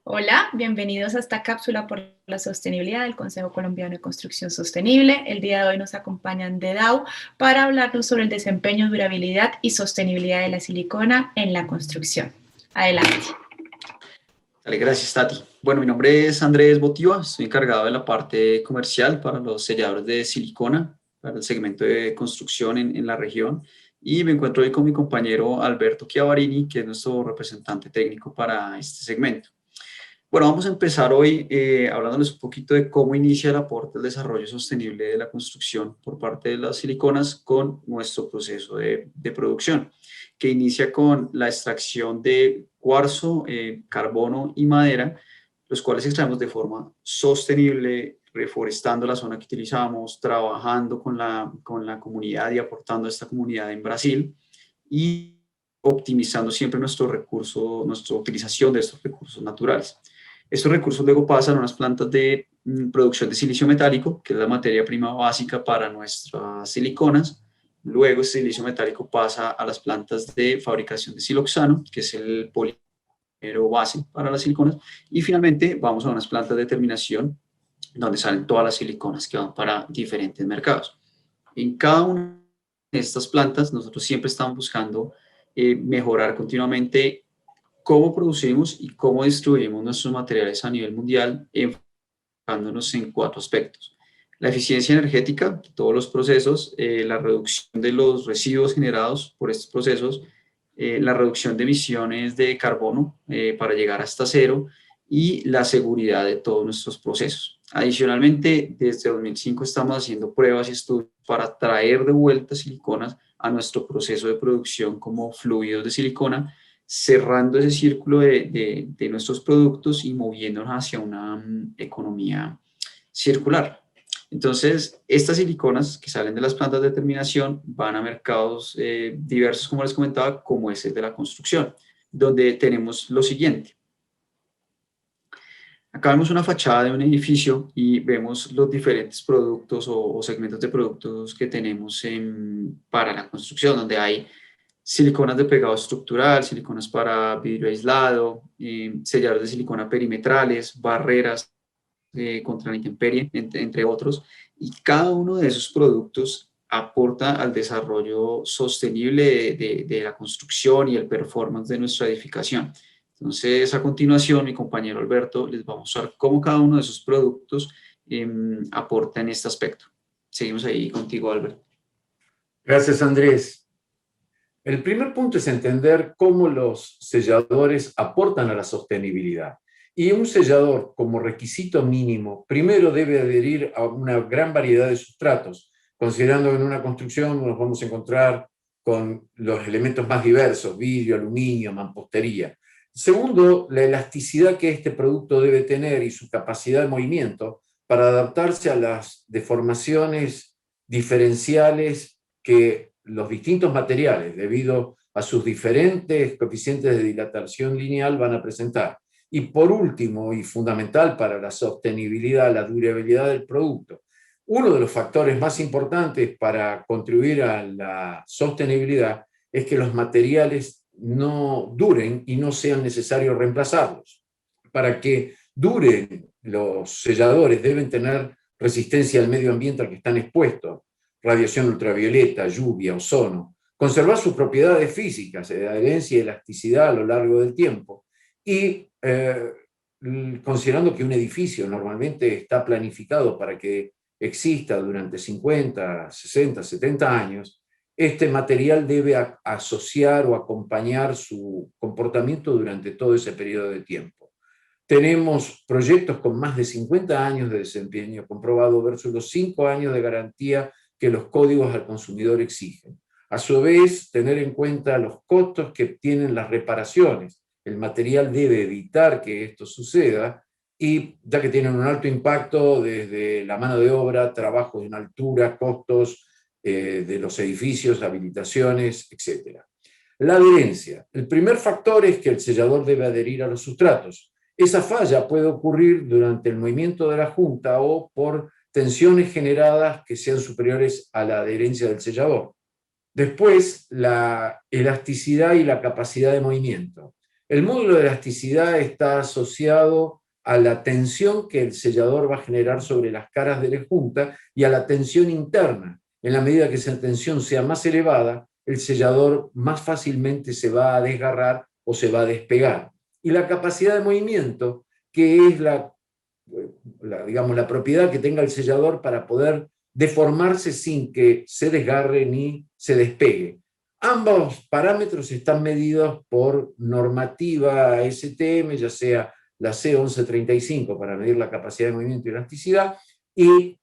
Hola, bienvenidos a esta cápsula por la sostenibilidad del Consejo Colombiano de Construcción Sostenible. El día de hoy nos acompañan de DAO para hablarnos sobre el desempeño, durabilidad y sostenibilidad de la silicona en la construcción. Adelante. Dale, gracias, Tati. Bueno, mi nombre es Andrés Botiva, estoy encargado de la parte comercial para los selladores de silicona, para el segmento de construcción en la región, y me encuentro hoy con mi compañero Alberto Chiavarini, que es nuestro representante técnico para este segmento. Bueno, vamos a empezar hoy hablándoles un poquito de cómo inicia el aporte al desarrollo sostenible de la construcción por parte de las siliconas con nuestro proceso de producción, que inicia con la extracción de cuarzo, carbono y madera, los cuales extraemos de forma sostenible, reforestando la zona que utilizamos, trabajando con la comunidad y aportando a esta comunidad en Brasil y optimizando siempre nuestro recurso, nuestra utilización de estos recursos naturales. Estos recursos luego pasan a unas plantas de producción de silicio metálico, que es la materia prima básica para nuestras siliconas. Luego ese silicio metálico pasa a las plantas de fabricación de siloxano, que es el polímero base para las siliconas. Y finalmente vamos a unas plantas de terminación, donde salen todas las siliconas que van para diferentes mercados. En cada una de estas plantas nosotros siempre estamos buscando mejorar continuamente cómo producimos y cómo distribuimos nuestros materiales a nivel mundial, enfocándonos en cuatro aspectos. La eficiencia energética de todos los procesos, la reducción de los residuos generados por estos procesos, la reducción de emisiones de carbono para llegar hasta cero y la seguridad de todos nuestros procesos. Adicionalmente, desde 2005 estamos haciendo pruebas y estudios para traer de vuelta siliconas a nuestro proceso de producción como fluidos de silicona, cerrando ese círculo de nuestros productos y moviéndonos hacia una economía circular. Entonces, estas siliconas que salen de las plantas de terminación van a mercados diversos, como les comentaba, como es el de la construcción, donde tenemos lo siguiente. Acá vemos una fachada de un edificio y vemos los diferentes productos o segmentos de productos que tenemos para la construcción, donde hay siliconas de pegado estructural, siliconas para vidrio aislado, selladores de silicona perimetrales, barreras contra la intemperie, entre otros. Y cada uno de esos productos aporta al desarrollo sostenible de la construcción y el performance de nuestra edificación. Entonces, a continuación, mi compañero Alberto les va a mostrar cómo cada uno de esos productos aporta en este aspecto. Seguimos ahí contigo, Alberto. Gracias, Andrés. El primer punto es entender cómo los selladores aportan a la sostenibilidad. Y un sellador, como requisito mínimo, primero debe adherir a una gran variedad de sustratos, considerando que en una construcción nos vamos a encontrar con los elementos más diversos, vidrio, aluminio, mampostería. Segundo, la elasticidad que este producto debe tener y su capacidad de movimiento para adaptarse a las deformaciones diferenciales que los distintos materiales, debido a sus diferentes coeficientes de dilatación lineal, van a presentar. Y por último, y fundamental para la sostenibilidad, la durabilidad del producto, uno de los factores más importantes para contribuir a la sostenibilidad es que los materiales no duren y no sean necesario reemplazarlos. Para que duren, los selladores deben tener resistencia al medio ambiente al que están expuestos, radiación ultravioleta, lluvia, ozono, conservar sus propiedades físicas, adherencia y elasticidad a lo largo del tiempo, y considerando que un edificio normalmente está planificado para que exista durante 50, 60, 70 años, este material debe asociar o acompañar su comportamiento durante todo ese periodo de tiempo. Tenemos proyectos con más de 50 años de desempeño comprobado versus los 5 años de garantía que los códigos al consumidor exigen. A su vez, tener en cuenta los costos que tienen las reparaciones. El material debe evitar que esto suceda, y ya que tienen un alto impacto desde la mano de obra, trabajos en altura, costos de los edificios, habilitaciones, etc. La adherencia. El primer factor es que el sellador debe adherir a los sustratos. Esa falla puede ocurrir durante el movimiento de la junta o por tensiones generadas que sean superiores a la adherencia del sellador. Después, la elasticidad y la capacidad de movimiento. El módulo de elasticidad está asociado a la tensión que el sellador va a generar sobre las caras de la junta y a la tensión interna. En la medida que esa tensión sea más elevada, el sellador más fácilmente se va a desgarrar o se va a despegar. Y la capacidad de movimiento, que es digamos, la propiedad que tenga el sellador para poder deformarse sin que se desgarre ni se despegue. Ambos parámetros están medidos por normativa STM, ya sea la C1135 para medir la capacidad de movimiento y elasticidad, y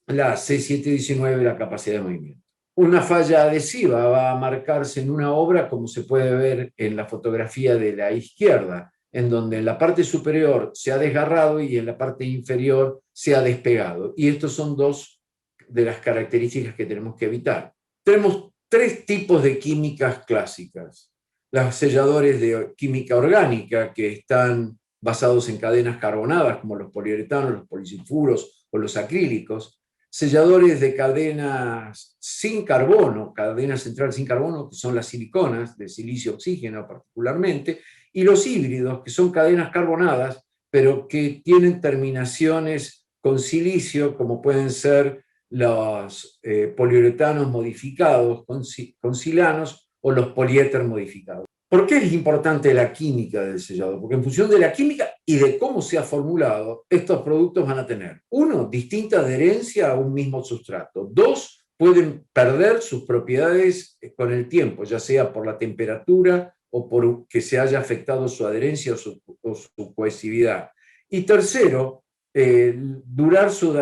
la C719 la capacidad de movimiento. Una falla adhesiva va a marcarse en una obra, como se puede ver en la fotografía de la izquierda, en donde en la parte superior se ha desgarrado y en la parte inferior se ha despegado. Y estos son dos de las características que tenemos que evitar. Tenemos tres tipos de químicas clásicas. Los selladores de química orgánica, que están basados en cadenas carbonadas, como los poliuretanos, los polisulfuros o los acrílicos. Selladores de cadenas sin carbono, cadena central sin carbono, que son las siliconas, de silicio-oxígeno particularmente, y los híbridos, que son cadenas carbonadas, pero que tienen terminaciones con silicio, como pueden ser los poliuretanos modificados con silanos o los poliéter modificados. ¿Por qué es importante la química del sellador? Porque en función de la química y de cómo se ha formulado, estos productos van a tener, uno, distinta adherencia a un mismo sustrato. Dos, pueden perder sus propiedades con el tiempo, ya sea por la temperatura o por que se haya afectado su adherencia o su cohesividad. Y tercero, durar su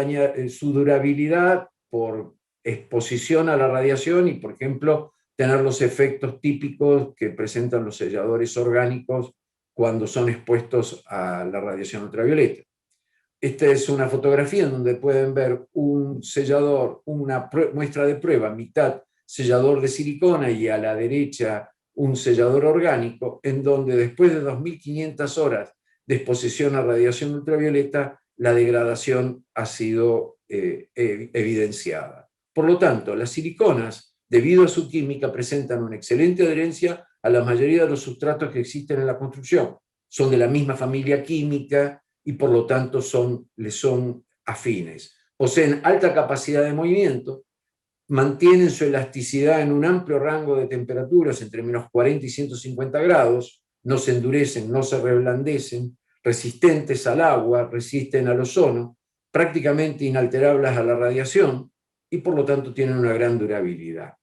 durabilidad por exposición a la radiación y, por ejemplo, tener los efectos típicos que presentan los selladores orgánicos cuando son expuestos a la radiación ultravioleta. Esta es una fotografía en donde pueden ver un sellador, una muestra de prueba, mitad sellador de silicona y a la derecha un sellador orgánico, en donde después de 2500 horas de exposición a radiación ultravioleta, la degradación ha sido evidenciada. Por lo tanto, las siliconas, debido a su química, presentan una excelente adherencia a la mayoría de los sustratos que existen en la construcción. Son de la misma familia química y por lo tanto les son afines. Poseen alta capacidad de movimiento, mantienen su elasticidad en un amplio rango de temperaturas entre menos 40 y 150 grados, no se endurecen, no se reblandecen, resistentes al agua, resisten al ozono, prácticamente inalterables a la radiación y por lo tanto tienen una gran durabilidad.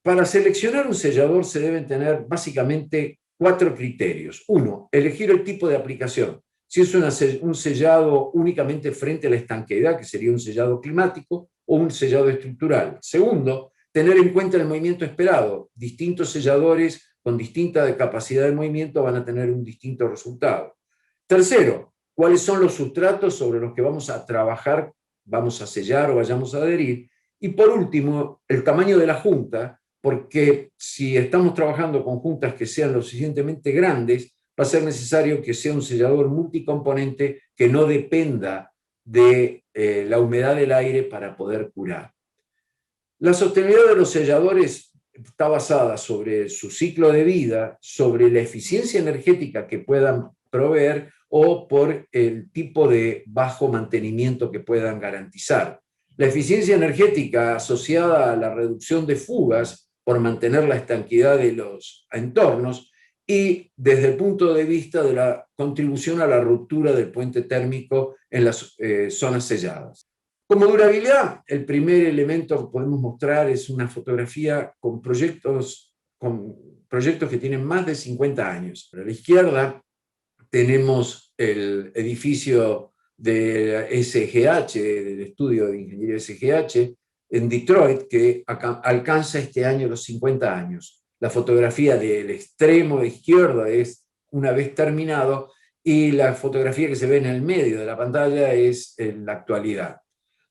Para seleccionar un sellador se deben tener básicamente 4 criterios. Uno, elegir el tipo de aplicación. Si es un sellado únicamente frente a la estanqueidad, que sería un sellado climático, o un sellado estructural. Segundo, tener en cuenta el movimiento esperado. Distintos selladores con distinta capacidad de movimiento van a tener un distinto resultado. Tercero, cuáles son los sustratos sobre los que vamos a trabajar, vamos a sellar o vayamos a adherir. Y por último, el tamaño de la junta, porque si estamos trabajando con juntas que sean lo suficientemente grandes, va a ser necesario que sea un sellador multicomponente que no dependa de la humedad del aire para poder curar. La sostenibilidad de los selladores está basada sobre su ciclo de vida, sobre la eficiencia energética que puedan proveer o por el tipo de bajo mantenimiento que puedan garantizar. La eficiencia energética asociada a la reducción de fugas por mantener la estanqueidad de los entornos y desde el punto de vista de la contribución a la ruptura del puente térmico en las zonas selladas. Como durabilidad, el primer elemento que podemos mostrar es una fotografía con proyectos que tienen más de 50 años. A la izquierda tenemos el edificio de SGH, del estudio de ingeniería SGH, en Detroit, que alcanza este año los 50 años. La fotografía del extremo izquierdo es una vez terminado y la fotografía que se ve en el medio de la pantalla es en la actualidad.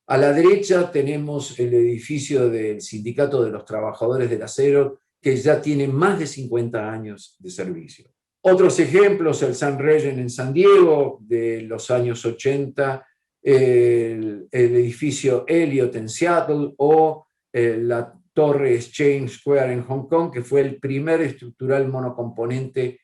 A la derecha tenemos el edificio del Sindicato de los Trabajadores del Acero, que ya tiene más de 50 años de servicio. Otros ejemplos, el Sun Regent en San Diego, de los años 80, el edificio Elliott en Seattle o la Torre Exchange Square en Hong Kong, que fue el primer estructural monocomponente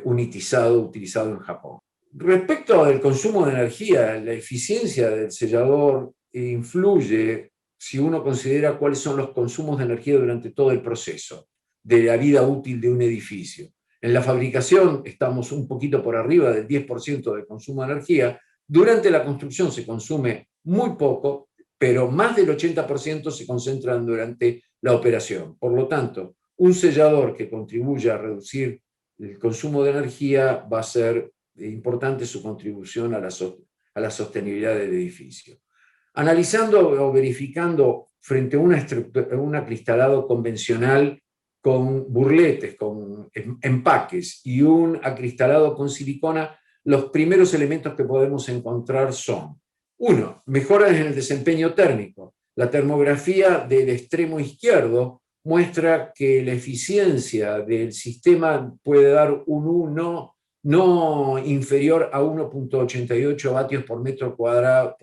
unitizado utilizado en Japón. Respecto al consumo de energía, la eficiencia del sellador influye si uno considera cuáles son los consumos de energía durante todo el proceso de la vida útil de un edificio. En la fabricación estamos un poquito por arriba del 10% de consumo de energía. Durante la construcción se consume muy poco, pero más del 80% se concentran durante la operación. Por lo tanto, un sellador que contribuya a reducir el consumo de energía va a ser importante su contribución a la sostenibilidad del edificio. Analizando o verificando frente a un acristalado convencional con burletes, con empaques y un acristalado con silicona, los primeros elementos que podemos encontrar son: uno, mejoras en el desempeño térmico. La termografía del extremo izquierdo muestra que la eficiencia del sistema puede dar un 1 no inferior a 1,88 vatios por metro cuadrado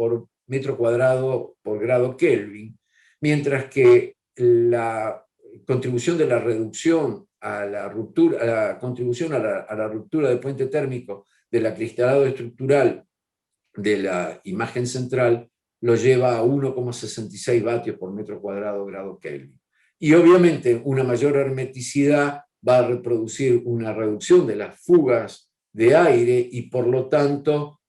por grado Kelvin, mientras que la contribución de la reducción a la ruptura, a la contribución a la ruptura del puente térmico del acristalado estructural de la imagen central lo lleva a 1,66 vatios por metro cuadrado grado Kelvin. Y obviamente una mayor hermeticidad va a reproducir una reducción de las fugas de aire y por lo tanto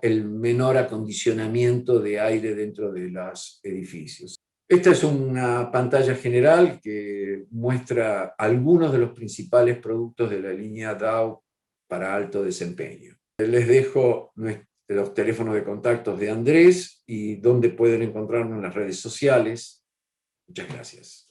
el menor acondicionamiento de aire dentro de los edificios. Esta es una pantalla general que muestra algunos de los principales productos de la línea Dow para alto desempeño. Les dejo los teléfonos de contactos de Andrés y dónde pueden encontrarnos en las redes sociales. Muchas gracias.